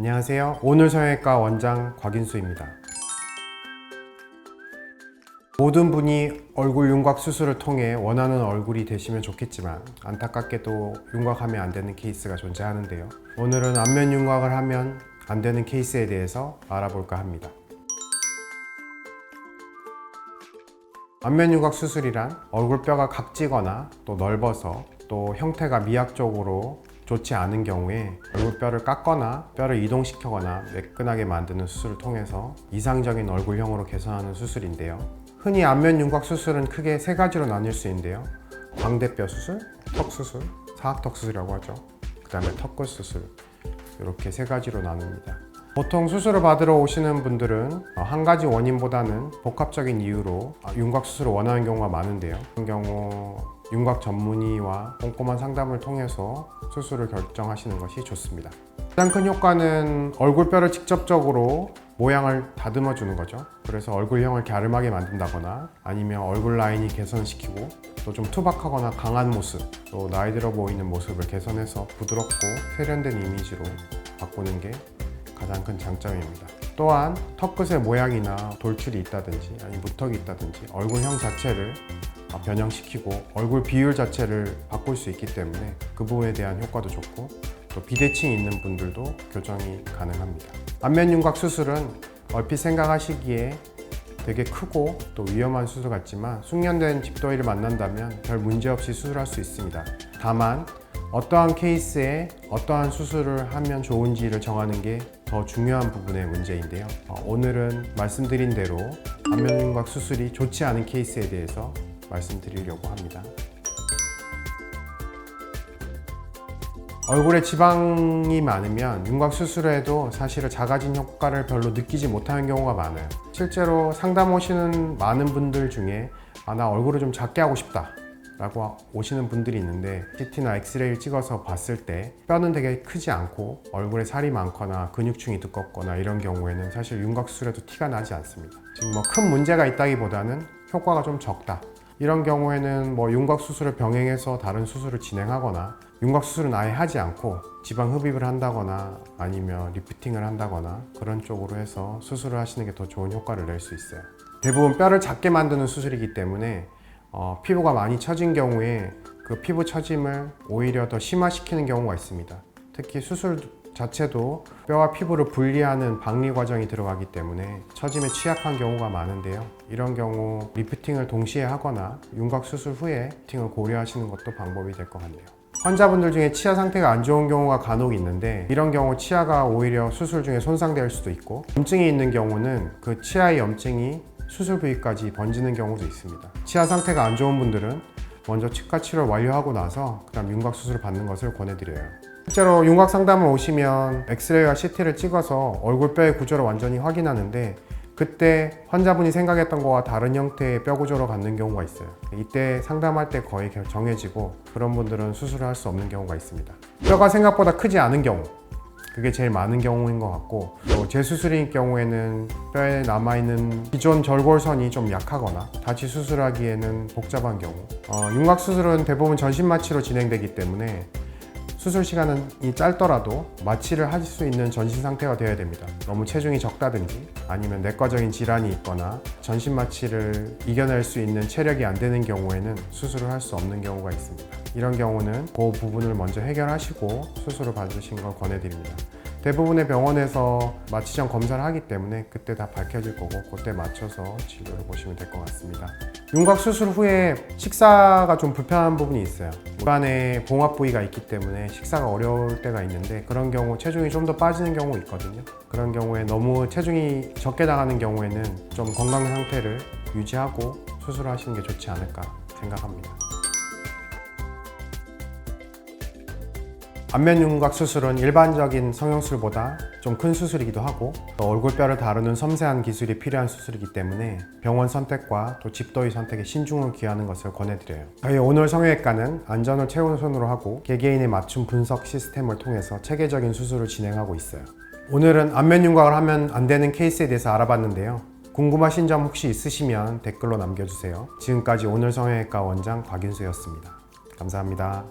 안녕하세요. 오늘 성형외과 원장 곽인수입니다. 모든 분이 얼굴 윤곽 수술을 통해 원하는 얼굴이 되시면 좋겠지만 안타깝게도 윤곽하면 안 되는 케이스가 존재하는데요. 오늘은 안면 윤곽을 하면 안 되는 케이스에 대해서 알아볼까 합니다. 안면 윤곽 수술이란 얼굴뼈가 각지거나 또 넓어서 또 형태가 미학적으로 좋지 않은 경우에 얼굴뼈를 깎거나 뼈를 이동시키거나 매끈하게 만드는 수술을 통해서 이상적인 얼굴형으로 개선하는 수술인데요. 흔히 안면 윤곽 수술은 크게 세 가지로 나뉠 수 있는데요. 광대뼈 수술, 턱 수술, 사각턱 수술이라고 하죠. 그 다음에 턱끝 수술, 이렇게 세 가지로 나눕니다. 보통 수술을 받으러 오시는 분들은 한 가지 원인보다는 복합적인 이유로 윤곽 수술을 원하는 경우가 많은데요. 그런 경우 윤곽 전문의와 꼼꼼한 상담을 통해서 수술을 결정하시는 것이 좋습니다. 가장 큰 효과는 얼굴뼈를 직접적으로 모양을 다듬어 주는 거죠. 그래서 얼굴형을 갸름하게 만든다거나 아니면 얼굴 라인이 개선시키고 또 좀 투박하거나 강한 모습, 또 나이 들어 보이는 모습을 개선해서 부드럽고 세련된 이미지로 바꾸는 게 가장 큰 장점입니다. 또한 턱끝의 모양이나 돌출이 있다든지 아니면 무턱이 있다든지 얼굴형 자체를 변형시키고 얼굴 비율 자체를 바꿀 수 있기 때문에 그 부분에 대한 효과도 좋고 또 비대칭이 있는 분들도 교정이 가능합니다. 안면 윤곽 수술은 얼핏 생각하시기에 되게 크고 또 위험한 수술 같지만 숙련된 집도의를 만난다면 별 문제 없이 수술할 수 있습니다. 다만 어떠한 케이스에 어떠한 수술을 하면 좋은지를 정하는 게 더 중요한 부분의 문제인데요. 오늘은 말씀드린 대로 안면 윤곽 수술이 좋지 않은 케이스에 대해서 말씀드리려고 합니다. 얼굴에 지방이 많으면 윤곽 수술에도 사실은 작아진 효과를 별로 느끼지 못하는 경우가 많아요. 실제로 상담 오시는 많은 분들 중에 나 얼굴을 좀 작게 하고 싶다 라고 오시는 분들이 있는데 CT나 엑스레이를 찍어서 봤을 때 뼈는 되게 크지 않고 얼굴에 살이 많거나 근육층이 두껍거나 이런 경우에는 사실 윤곽 수술에도 티가 나지 않습니다. 지금 큰 문제가 있다기보다는 효과가 좀 적다, 이런 경우에는 윤곽 수술을 병행해서 다른 수술을 진행하거나 윤곽 수술은 아예 하지 않고 지방 흡입을 한다거나 아니면 리프팅을 한다거나 그런 쪽으로 해서 수술을 하시는 게 더 좋은 효과를 낼 수 있어요. 대부분 뼈를 작게 만드는 수술이기 때문에 피부가 많이 처진 경우에 그 피부 처짐을 오히려 더 심화시키는 경우가 있습니다. 특히 수술 자체도 뼈와 피부를 분리하는 박리 과정이 들어가기 때문에 처짐에 취약한 경우가 많은데요. 이런 경우 리프팅을 동시에 하거나 윤곽 수술 후에 리프팅을 고려하시는 것도 방법이 될 것 같네요. 환자분들 중에 치아 상태가 안 좋은 경우가 간혹 있는데 이런 경우 치아가 오히려 수술 중에 손상될 수도 있고 염증이 있는 경우는 그 치아의 염증이 수술 부위까지 번지는 경우도 있습니다. 치아 상태가 안 좋은 분들은 먼저 치과 치료를 완료하고 나서 그다음 윤곽 수술을 받는 것을 권해드려요. 실제로 윤곽 상담을 오시면 엑스레이와 CT를 찍어서 얼굴뼈의 구조를 완전히 확인하는데 그때 환자분이 생각했던 것과 다른 형태의 뼈 구조로 갖는 경우가 있어요. 이때 상담할 때 거의 정해지고 그런 분들은 수술을 할 수 없는 경우가 있습니다. 뼈가 생각보다 크지 않은 경우, 그게 제일 많은 경우인 것 같고 또 재수술인 경우에는 뼈에 남아있는 기존 절골선이 좀 약하거나 다시 수술하기에는 복잡한 경우, 윤곽 수술은 대부분 전신 마취로 진행되기 때문에 수술 시간이 짧더라도 마취를 할 수 있는 전신 상태가 되어야 됩니다. 너무 체중이 적다든지 아니면 내과적인 질환이 있거나 전신 마취를 이겨낼 수 있는 체력이 안 되는 경우에는 수술을 할 수 없는 경우가 있습니다. 이런 경우는 그 부분을 먼저 해결하시고 수술을 받으신 걸 권해드립니다. 대부분의 병원에서 마취 전 검사를 하기 때문에 그때 다 밝혀질 거고 그때 맞춰서 진료를 보시면 될 것 같습니다. 윤곽 수술 후에 식사가 좀 불편한 부분이 있어요. 입안에 봉합 부위가 있기 때문에 식사가 어려울 때가 있는데 그런 경우 체중이 좀 더 빠지는 경우 있거든요. 그런 경우에 너무 체중이 적게 나가는 경우에는 좀 건강 상태를 유지하고 수술을 하시는 게 좋지 않을까 생각합니다. 안면 윤곽 수술은 일반적인 성형술보다 좀 큰 수술이기도 하고 또 얼굴뼈를 다루는 섬세한 기술이 필요한 수술이기 때문에 병원 선택과 또 집도의 선택에 신중을 기하는 것을 권해드려요. 저희 오늘 성형외과는 안전을 최우선으로 하고 개개인의 맞춤 분석 시스템을 통해서 체계적인 수술을 진행하고 있어요. 오늘은 안면 윤곽을 하면 안 되는 케이스에 대해서 알아봤는데요. 궁금하신 점 혹시 있으시면 댓글로 남겨주세요. 지금까지 오늘 성형외과 원장 곽인수였습니다. 감사합니다.